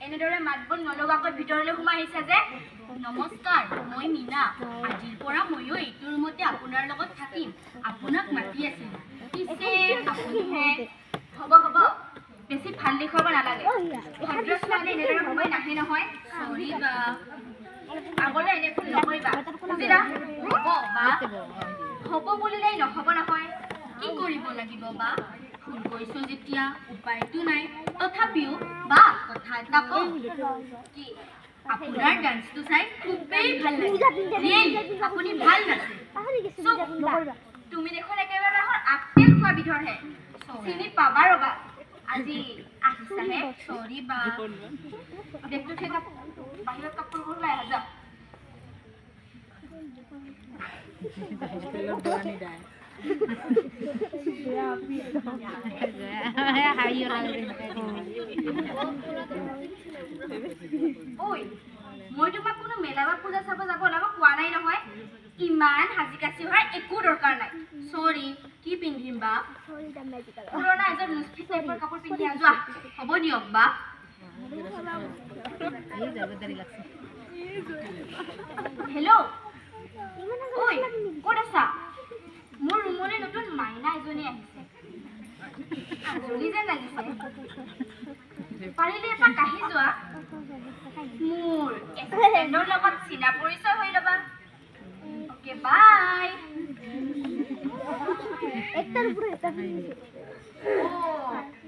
এনেদৰে মাতবোল নলগাকৈ ভিতৰলৈ সোমাই আহিছে যে নমস্কাৰ মই মীনা আজিৰ পৰা ময়ো এইটো ৰুমতে আপোনাৰ লগত থাকিম আপোনাক মাতি আছিলো পিছে আপুনিহে হ'ব হ'ব বেছি ভাল দেখুৱাব নালাগে ভদ্ৰ ছোৱালী এনেদৰে সোমাই নাহে নহয় চৰি বা আগলৈ এনে ভুল নকৰিবা বুজিলা হ'ব বা হ'ব বুলিলেই নহ'ব নহয় কি কৰিব লাগিব বা ভুল কৰিছো যেতিয়া উপায়টো নাই তথাপিও বা কথা এটা কওঁ কি আপোনাৰ ডান্সটো চাই খুবেই ভাল লাগে আপুনি ভাল নাচে তুমি দেখোন একেবাৰে আপেল খোৱা বিধৰহে চিনি পাবা ৰ'বা আজি আহিছাহে চৰি বা দেখটো ঠিক বাহিৰত কাপোৰবোৰ ওলাই আহা যা ঐ মই তোমাক কোনো মেলা বা পূজা চাব যাব ওলাব কোৱা নাই নহয় ইমান সাজি কাচি হোৱাৰ একো দৰকাৰ নাই চৰি কি পিন্ধিম বা পুৰণা এজন মুস্তি টাইপৰ কাপোৰ পিন্ধি যোৱা হ'ব দিয়ক বা হেল্ল' ঐ ক'ত আছা মোৰ ৰুমলৈ নতুন মাইনা এজনী আহিছে আজলি যেন লাগিছে পাৰিলে এপাক আহি যোৱা মোৰ এছিষ্টেণ্টৰ লগত চিনা পৰিচয় হৈ ল'বা অ'কে বাই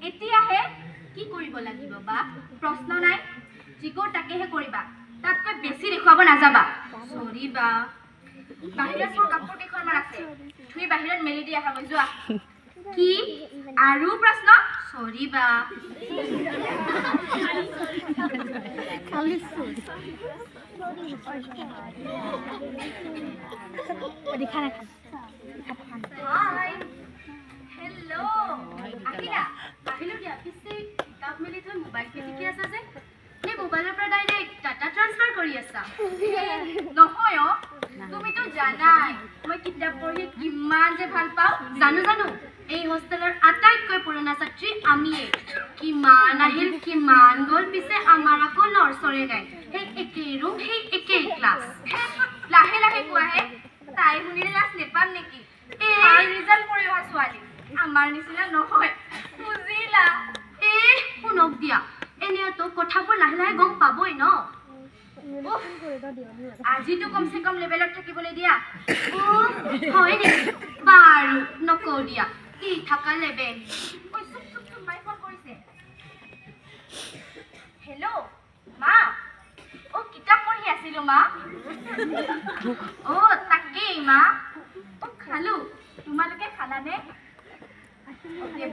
এতিয়াহে কি কৰিব লাগিব বা প্ৰশ্ন নাই যিকো তাকেহে কৰিবা তাতকৈ বেছি দেখুৱাব নাযাবা চৰি বা বাহিৰত মোৰ কাপোৰ কেইখনমান আছে তুমি বাহিৰত মেলি দি আহাগৈ যোৱা কি আৰু প্ৰশ্ন চৰি বা হেল্ল' আহিলা আহিলো দিয়া পিছে কিতাপ মেলি থৈ মোবাইল পিটিকি আছা যে নে মোবাইলৰ পৰা ডাইৰেক্ট ডাটা ট্ৰান্সফাৰ কৰি আছা নহয় অ তুমিতো জানাই মই কিতাপ পঢ়ি কিমান যে ভাল পাওঁ জানো এই হোষ্টেলৰ আটাইতকৈ পুৰণা ছাত্ৰী আমিয়ে কিমান আহিল কিমান গ'ল পিছে আমাৰ আকৌ লৰচৰে নাই সেই একেই ৰুম সেই একেই ক্লাছ লাহে লাহে কোৱাহে তাই শুনিলে লাজ নেপাম নেকি এই ৰিজাল্ট কৰি অহা ছোৱালী আমাৰ নিচিনা নহয় বুজিলা শুনক দিয়া এনেওতো কথাবোৰ লাহে লাহে গম পাবই ন আজিতো কমচে কম লেভেলত থাকিবলৈ দিয়া হয় নেকি বাৰু নকওঁ দিয়া কি থকা লেভেল হেল্ল' মা কিতাপ পঢ়ি আছিলো মা তাকেই মা খালো তোমালোকে খালানে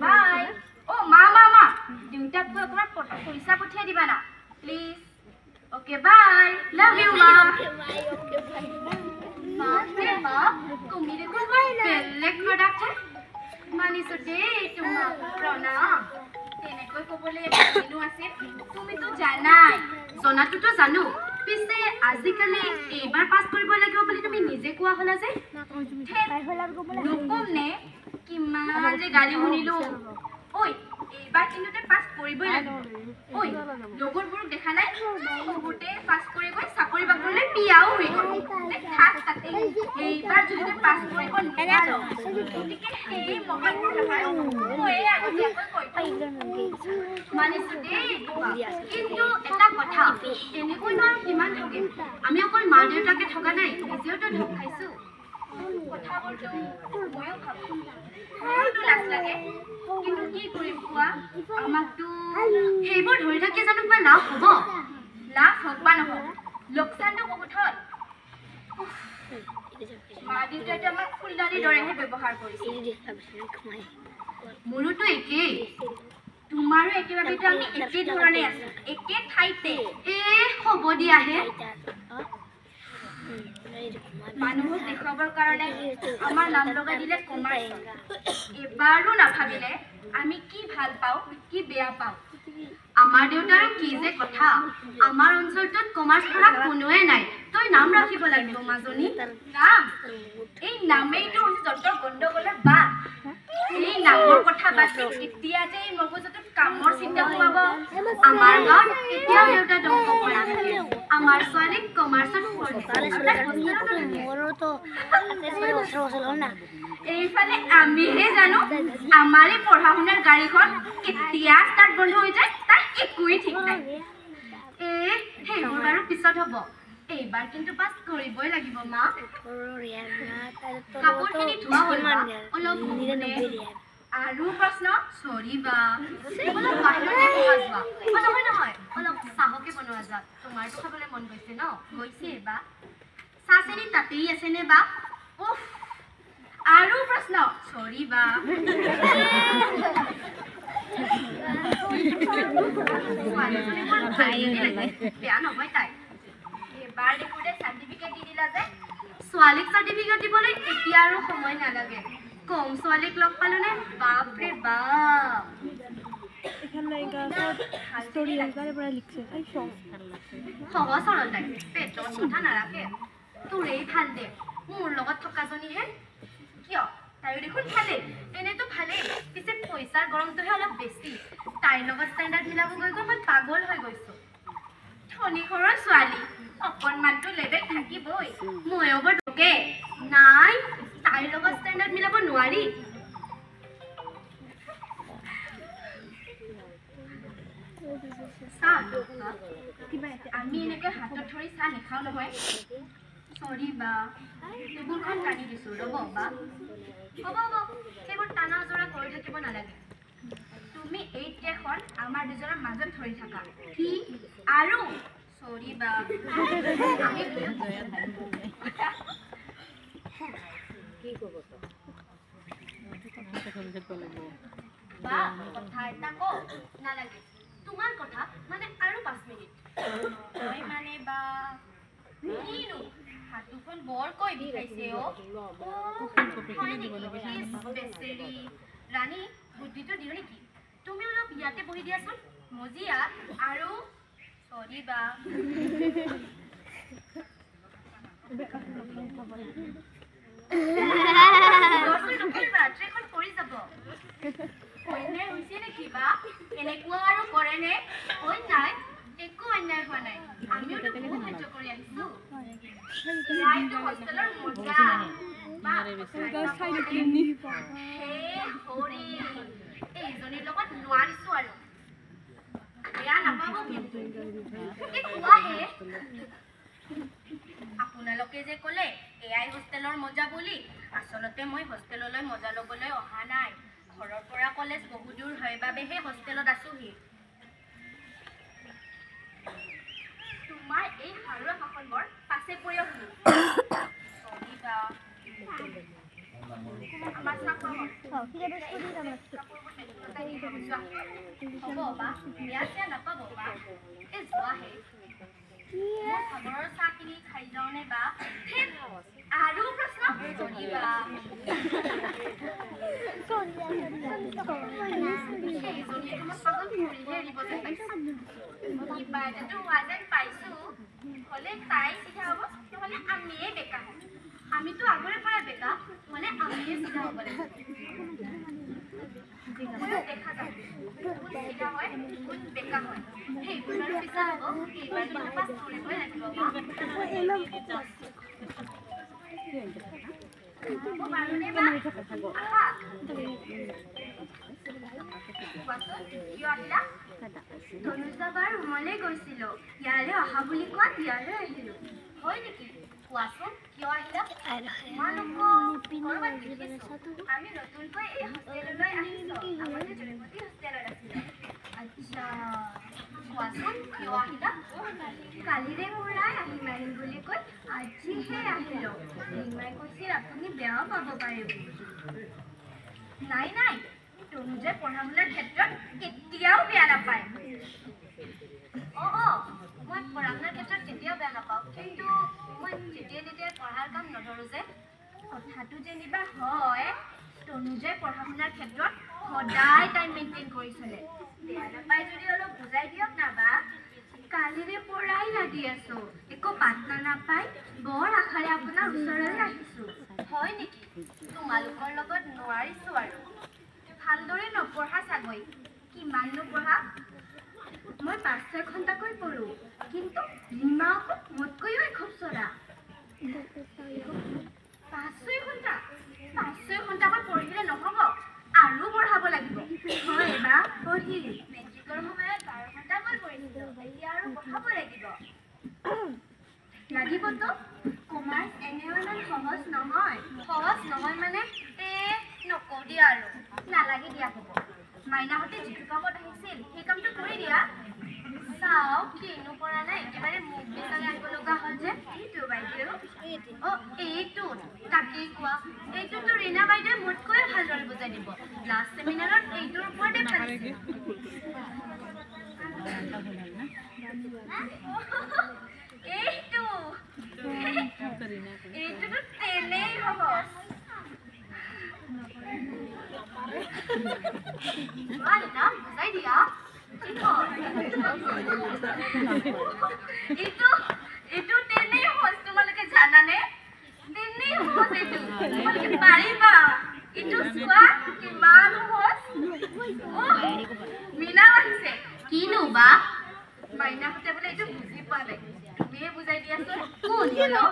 বাই মা দেউতাক গৈ অকণমান পইচা পঠিয়াই দিবা না please okay bye love you মা তুমি দেখোন বেলেগ প্ৰডাক্ট মানিছো দেই তোমাক প্ৰণাম তেনেকৈ ক'বলৈ কিনো আছিল তুমিতো জানাই জনাটোতো জানো পিছে আজিকালি এইবাৰ পাছ কৰিব লাগিব বুলি তুমি নিজে কোৱা হ'লা যে নকম নে কিমান যে গালি শুনিলো এইবাৰ কিন্তু পাছ কৰিবই লাগিব লগৰবোৰক দেখা নাই বহুতে পাছ কৰি গৈ চাকৰি বাকৰিলৈ বিয়াও হৈ গ'ল এইবাৰ যদি পাছ কৰিব নোৱাৰো গতিকে সেই মহানবোৰ ময়ে আগতীয়াকৈ কৈ মানিছো দেই কিন্তু এটা কথা এনেকৈ আৰু কিমান ঠগে আমি অকল মা দেউতাকে ঠগা নাই নিজেওতো ঠগ খাইছো কথাবোৰতো ময়ো ভাবোঁ মোৰতো লাজ লাগে কিন্তু কি কৰিম কোৱা আমাকতো সেইবোৰ ধৰি থাকি জানো কিবা লাভ হ'ব লাভ হওক বা নহওক লোকচানটো বহুত হ'ল মা দেউতাইতো আমাক ফুলদানিৰ দৰেহে ব্যৱহাৰ কৰিছে মোৰোতো একেই তোমাৰো একেবাৰেতো আমি একে ধৰণে আছো একে ঠাইতে হ'ব দিয়াহে মানুহক দেখুৱাবৰ কাৰণে আমাৰ নাম লগাই দিলে কমাৰ্চ এবাৰো নাভাবিলে আমি কি ভাল পাওঁ কি বেয়া পাওঁ আমাৰ দেউতাৰ কি যে কথা আমাৰ অঞ্চলটোত কমাৰ্চ পঢ়া কোনোৱে নাই তই নাম ৰাখিব লাগিব মাজনী নাম এই নামেইটো হৈছে যত গণ্ডগোলৰ বাট এই নামৰ কথা বাদ এতিয়া যে এই মগজুটোত কামৰ চিন্তা সোমাব আমাৰ গাঁৱত এতিয়া দেউতা দংগ কৰা আমাৰ ছোৱালীক কমাৰ্চত এইফালে আমিহে জানো আমাৰ এই পঢ়া শুনাৰ গাড়ীখন কেতিয়া ষ্টাৰ্ট বন্ধ হৈ যায় তাৰ একোৱেই ঠিক নাই সেইবোৰ বাৰু পিছত হ'ব এইবাৰ কিন্তু পাছ কৰিবই লাগিব মা কাপোৰখিনি ধোৱা হ'ল অলপ আৰু প্ৰশ্ন চৰি বা অলপ বাহিৰতে বহা যোৱা নহয় অলপ চাহকে বনোৱা যোৱা তোমাৰতো খাবলৈ মন গৈছে ন গৈছে বা চাহ চেনি তাতেই আছেনে বা উফ আৰু প্ৰশ্ন চৰি বা বেয়া নহয় তাই এবাৰ দেখোঁতে চাৰ্টিফিকেট দি দিলা যে ছোৱালীক চাৰ্টিফিকেট দিবলৈ এতিয়া আৰু সময় নালাগে কম ছোৱালীক লগ পালোনে বাপৰে বাপ সহজ সৰল তাই পেটত কথা নাৰাখে তোৰেই ভাল দে মোৰ লগত থকাজনীহে কিয় তাইও দেখোন ভালেই এনেতো ভালেই পিছে পইচাৰ গৰমটোহে অলপ বেছি তাইৰ লগত ষ্টেণ্ডাৰ্ড মিলাব গৈ মই পাগল হৈ গৈছোঁ ধনী ঘৰৰ ছোৱালী অকণমানটো লেভেল থাকিবই ময়ো বৰ ঢোকে নাই তাইৰ লগত ষ্টেণ্ডাৰ্ড মিলাব নোৱাৰি আমি এনেকৈ হাতত ধৰি চাহ নেখাওঁ নহয় চৰি বা টেবুলখন টানি দিছোঁ ৰ'ব বা হ'ব সেইবোৰ টানা জৰা কৰি থাকিব নালাগে তুমি এই ট্ৰেখন আমাৰ দুজনৰ মাজত ধৰি থাকা কি আৰু চৰি বা কথা এটা কওঁ নালাগে তোমাৰ কথা মানে আৰু 5 মিনিট মই মানে বা কিনো হাতুখন বৰকৈ বিষাইছে বেচেৰি ৰাণী বুদ্ধিটো দিওঁ নেকি তুমি অলপ ইয়াতে বহি দিয়াচোন মজিয়া আৰু চৰি বা ট্ৰেখন পৰি যাব অন্যায় হৈছে নেকি বা এনেকুৱা আৰু কৰেনে নাই একো অন্যায় হোৱা নাই আমিওতো বহুত সহ্য কৰি আহিছোঁ এয়াইতো হোষ্টেলৰ মজা এইজনীৰ লগত নোৱাৰিছোঁ আৰু বেয়া নাপাব কিন্তু আপোনালোকে যে ক'লে এয়াই হোষ্টেলৰ মজা বুলি আচলতে মই হোষ্টেললৈ মজা ল'বলৈ অহা নাই ঘৰৰ পৰা কলেজ বহু দূৰ হয় বাবেহে হোষ্টেলত আছোঁহি তোমাৰ এই সাৰুৱা ভাষণবোৰ পাছে পৰিও আমাৰ হ'ব বা বিয়া চিয়া নাপাব বা এই যোৱাহে সাগৰৰ চাহখিনি খাই যাওঁনে বা আৰু প্ৰশ্ন কিবা এটাতো হোৱা যেন পাইছোঁ হ'লে তাই চিধা হ'ব নহ'লে আমিয়ে বেকা হ'ম আমিতো আগৰে পৰা বেকা হ'লে আমিয়ে চিধা হ'ব লাগিব দেখা যাব কোন চিধা হয় কোন বেকা হয় সেইবোৰ বাৰু পিছত হ'ব এইবাৰ কিন্তু পাছ কৰিবই লাগিব তনুজাবাৰ ৰুমলৈ গৈছিলোঁ ইয়ালৈ অহা বুলি কোৱাত ইয়ালৈ আহিলোঁ হয় নেকি কোৱাচোন কিয় আহিলা তোমালোকক আমি নতুনকৈ এই হোষ্টেললৈ আহিছোঁ আগতে জয়মতী হোষ্টেলত আছিলোঁ আচ্ছা কোৱাচোন কিয় আহিলা কালিৰে পৰাই আহিম আহিম বুলি কৈ আজিহে আহিলোঁ ৰিমাই কৈছিল আপুনি বেয়াও পাব পাৰে নাই তনুজে পঢ়া শুনাৰ ক্ষেত্ৰত কেতিয়াও বেয়া নাপায় মই পঢ়া শুনাৰ ক্ষেত্ৰত কেতিয়াও বেয়া নাপাওঁ কিন্তু মই যেতিয়াই তেতিয়াই পঢ়াৰ কাম নধৰোঁ যে কথাটো যেনিবা হয় তনুজে পঢ়া শুনাৰ ক্ষেত্ৰত সদায় টাইম মেইনটেইন কৰি চলে বেয়া নাপায় যদি অলপ বুজাই দিয়ক না বা কালিৰে পৰাই লাগি আছো একো পাত্তা নাপাই বৰ আশাৰে আপোনাৰ ওচৰলৈ আহিছো হয় নেকি তোমালোকৰ লগত নোৱাৰিছো আৰু ভালদৰে নপঢ়া চাগৈ কিমান নপঢ়া মই 5-6 ঘণ্টাকৈ পঢ়ো কিন্তু নিমাকো মোতকৈও খুব চৰা 5-6 ঘণ্টাকৈ পঢ়িলে নহ'ব আৰু পঢ়াব লাগিব হয় বা পঢ়িলি মেট্ৰিকৰ সময়ত 12 ঘণ্টাকৈ পঢ়িছিলো এতিয়া আৰু পঢ়াব লাগিবতো কমাৰ্চ এনেও ইমান সহজ নহয় মানে নকওঁ দিয়া আৰু নালাগে দিয়া ক'ব মাইনাহঁতে যিটো কামত আহিছিল সেই কামটো কৰি দিয়া চাও কিনো কৰা নাই একেবাৰে মুখ বিচাৰি আহিব লগা হ'ল যে এইটো বাইদেউ এইটো তাকেই কোৱা এইটোতো ৰীণা বাইদেৱে মোতকৈ ভালদৰে বুজাই দিব লাষ্ট চেমিনাৰত এইটোৰ ওপৰতে ভাবিছিল এইটোতো তেনেই হ'ব বুজাই দিয়া এইটো তেনেই সহজ তোমালোকে জানানে তেনেই সহজ এইটো তোমালোকে পাৰিবা এইটো চোৱা কিমান সহজ মীনা আহিছে কিনো বা মাইনাহঁতে বোলে এইটো বুজি পোৱা নাই তুমিয়ে বুজাই দিয়াচোন কোন হেল্ল'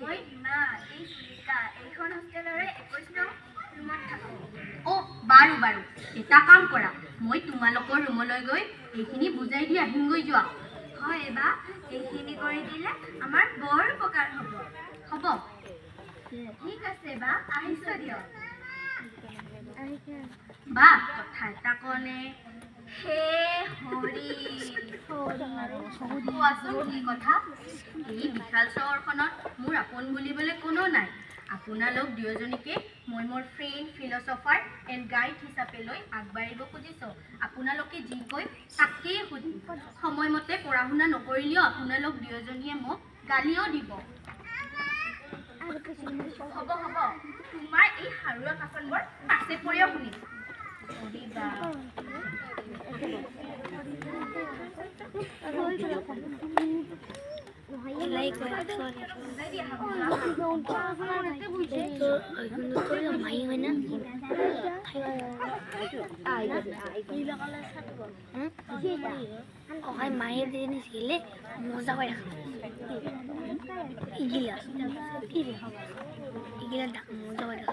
মই মীনা এই সুনিতা এইখন হোষ্টেলৰে 21 নং ৰুমত থাকোঁ বাৰু এটা কাম কৰা মই তোমালোকৰ ৰুমলৈ গৈ এইখিনি বুজাই দি আহিমগৈ যোৱা হয় বা এইখিনি কৰি দিলে আমাৰ বৰ উপকাৰ হ'ব ঠিক আছে বা আহিছোঁ দিয়ক বা কথা এটা কনে হে হৰি কোৱাচোন কি কথা এই বিশাল চহৰখনত মোৰ আপোন বুলিবলৈ কোনো নাই আপোনালোক দুয়োজনীকে মই মোৰ ফ্ৰেণ্ড ফিলচফাৰ এণ্ড গাইড হিচাপে লৈ আগবাঢ়িব খুজিছোঁ আপোনালোকে যি কয় তাকেই সুধিম সময়মতে পঢ়া শুনা নকৰিলেও আপোনালোক দুয়োজনীয়ে মোক গালিও দিব হ'ব তোমাৰ এই সাৰুৱা কাকনবোৰ পাছে পৰিও শুনিম মায়ে দিলে মজা কৰে ইগিলা মজা কৰে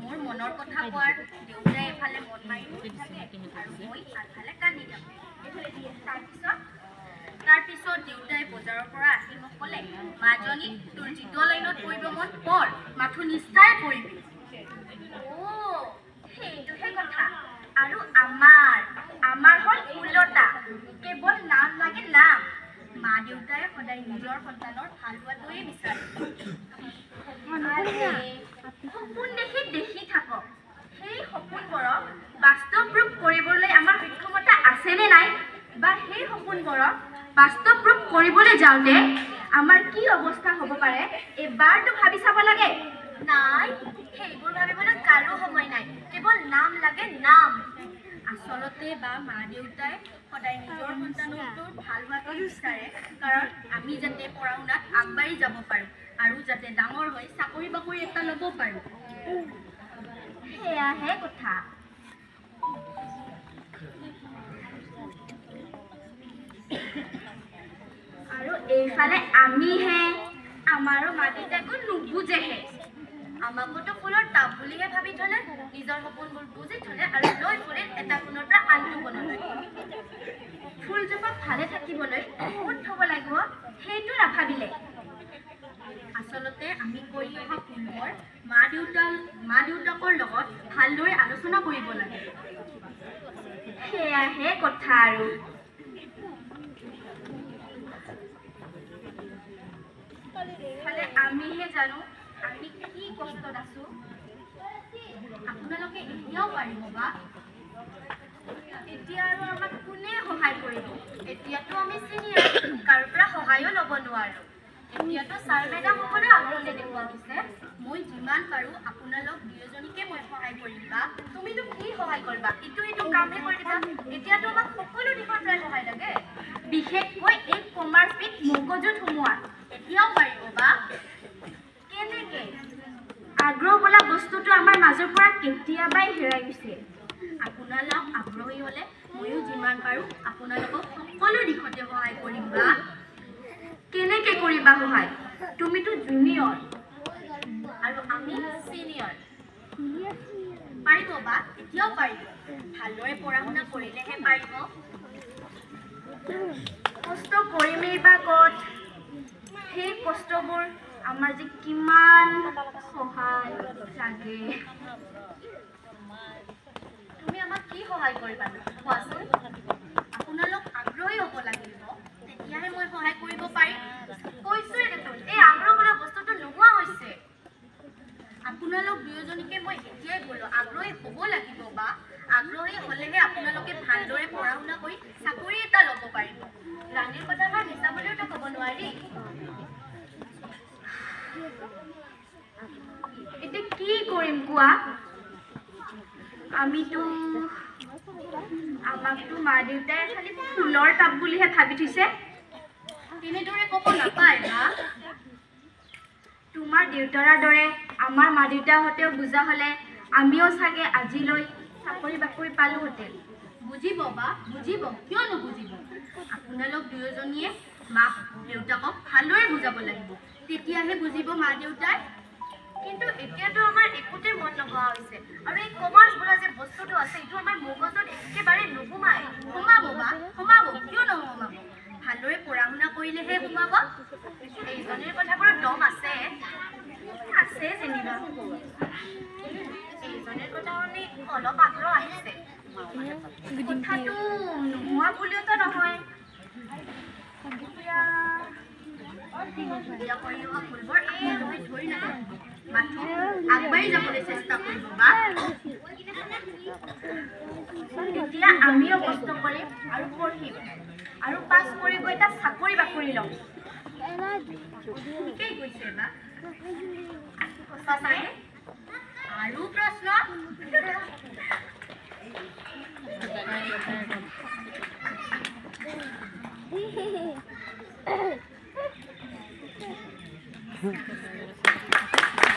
মোৰ মনৰ কথা কোৱাৰ দেউতাই এফালে মন মাৰি থাকে আৰু মই আনফালে কান্দি যাম তাৰপিছত দেউতাই বজাৰৰ পৰা আহি মোক ক'লে মাজনী তোৰ যিটো লাইনত পঢ়িব মন পঢ় মাথো নিষ্ঠাৰে পঢ়িবি সেইটোহে কথা আৰু আমাৰ হ'ল 16টা কেৱল নাম লাগে নাম মা দেউতাই সদায় নিজৰ সন্তানৰ ভাল হোৱাটোৱে বিচাৰে সপোন দেখি থাকক সেই সপোনবোৰক বাস্তৱ ৰূপ কৰিবলৈ আমাৰ সক্ষমতা আছেনে নাই বা সেই সপোনবোৰক বাস্তৱ ৰূপ কৰিবলৈ যাওঁতে আমাৰ কি অৱস্থা হ'ব পাৰে এবাৰতো ভাবি চাব লাগে নাই সেইবোৰ ভাবিবলৈ কাৰো সময় নাই কেৱল নাম লাগে নাম আচলতে বা মা দেউতাই সদায় নিজৰ সন্তানটোৰ ভাল হোৱাটো বিচাৰে কাৰণ আমি যাতে পঢ়া শুনাত আগবাঢ়ি যাব পাৰোঁ আৰু যাতে ডাঙৰ হৈ চাকৰি বাকৰি এটা ল'ব পাৰোঁ সেয়াহে কথা আৰু এইফালে আমিহে আমাৰো মা দেউতাকো নুবুজেহে আমাকোতো ফুলৰ টাব বুলিহে ভাবি থলে নিজৰ সপোনবোৰ বুজি থলে আৰু লৈ ফুলে এটা কোণৰ পৰা আনটো কোণলৈ ফুলজোপা ভালে থাকিবলৈ ক'ত থ'ব লাগিব সেইটো নাভাবিলে আচলতে আমি কৰি অহা ফুলবোৰ মা দেউতাকৰ লগত ভালদৰে আলোচনা কৰিব লাগে সেয়াহে কথা আৰু এইফালে আমিহে জানো আমি কি কষ্টত আছো আপোনালোকে এতিয়াও পাৰিব বা এতিয়া আৰু আমাক কোনে সহায় কৰিব? এতিয়াতো আমি চিনিয়ৰ, কাৰো পৰা সহায়ো ল'ব নোৱাৰোঁ। এতিয়াতো ছাৰ মেডামসকলে আগ্ৰহ দেখুওৱা হৈছে। মই যিমান পাৰোঁ আপোনালোক দুয়োজনীকে মই সহায় কৰিম বা তুমিনো কি সহায় কৰিবা? ইটো কামহে কৰি দিবা। এতিয়াতো আমাক সকলো দিশৰ পৰাই সহায় লাগে, বিশেষকৈ এই কমাৰ্চ বিধ মগজুত সোমোৱা। এতিয়াও পাৰিব বা? কেনেকে? আগ্ৰহ বোলা বস্তুটো আমাৰ মাজৰ পৰা কেতিয়াবাই হেৰাই গৈছে। আপোনালোক আগ্ৰহী হ'লে ময়ো যিমান পাৰোঁ আপোনালোকক সকলো দিশতে সহায় কৰিম বা? কেনেকে কৰিবা সহায়? তুমিতো জুনিয়ৰ আৰু আমি চিনিয়ৰ। পাৰিব বা? এতিয়াও পাৰিব। ভালদৰে পঢ়া শুনা কৰিলেহে পাৰিব। কষ্ট কৰিমেই বা ক'ত? সেই কষ্টবোৰ আমাৰ যে কিমান সহায় লাগে। তুমি আমাক কি সহায় কৰিবা কোৱাচোন? আপোনালোক আগ্ৰহী হ'ব লাগিব, তেতিয়াহে মই সহায় কৰিব পাৰিম। কৈছোৱে দেখোন, এই আগ্ৰহ বোলা বস্তুটো নোহোৱা হৈছে। আপোনালোক দুয়োজনীকে মই এতিয়াই ক'লো, আগ্ৰহী হ'ব লাগিব বা? আগ্ৰহী হ'লেহে আপোনালোকে ভালদৰে পঢ়া শুনা কৰি চাকৰি এটা ল'ব পাৰিব। ৰাণীৰ কথা মই মিছা বুলিওতো ক'ব নোৱাৰি। এতিয়া কি কৰিম কোৱা? আমাকতো মা দেউতাই খালি ফুলৰ টাব বুলিহে ভাবি থৈছে। তেনেদৰে ক'ব নাপায় না। তোমাৰ দেউতাৰ দৰে আমাৰ মা দেউতাহঁতেও বুজা হ'লে আমিও চাগে আজিলৈ চাকৰি বাকৰি পালোহেঁতেন। বুজিব বা? বুজিব, কিয় নুবুজিব? আপোনালোক দুয়োজনীয়ে মাক দেউতাকক ভালদৰে বুজাব লাগিব, তেতিয়াহে বুজিব মা দেউতাই। কিন্তু এতিয়াতো আমাৰ একোতে মন নোহোৱা হৈছে, আৰু এই কমাৰ্চ বোলা যে বস্তুটো আছে এইটো আমাৰ মগজুত একেবাৰে নোসোমায়। সোমাব বা? সোমাব, কিয় নোসোমাব? ভালদৰে পঢ়া শুনা কৰিলেহে সোমাব। এইজনীৰ কথাবোৰত দম আছে যেনিবা। এইজনীৰ কথা শুনি অলপ আগ্ৰহ আহিছে। কথাটো নোহোৱা বুলিওতো নহয়। এতিয়া কৰি অহা ফুলবোৰ ধৰি নাথাকিব, মাথো আগবাঢ়ি যাবলৈ চেষ্টা কৰিব বা? এতিয়া আমিও কষ্ট কৰিম আৰু পঢ়িম আৰু পাছ কৰি গৈ তাত চাকৰি বাকৰি ল'ম। ঠিকেই কৈছে বা? সঁচাই? আৰু প্ৰশ্ন?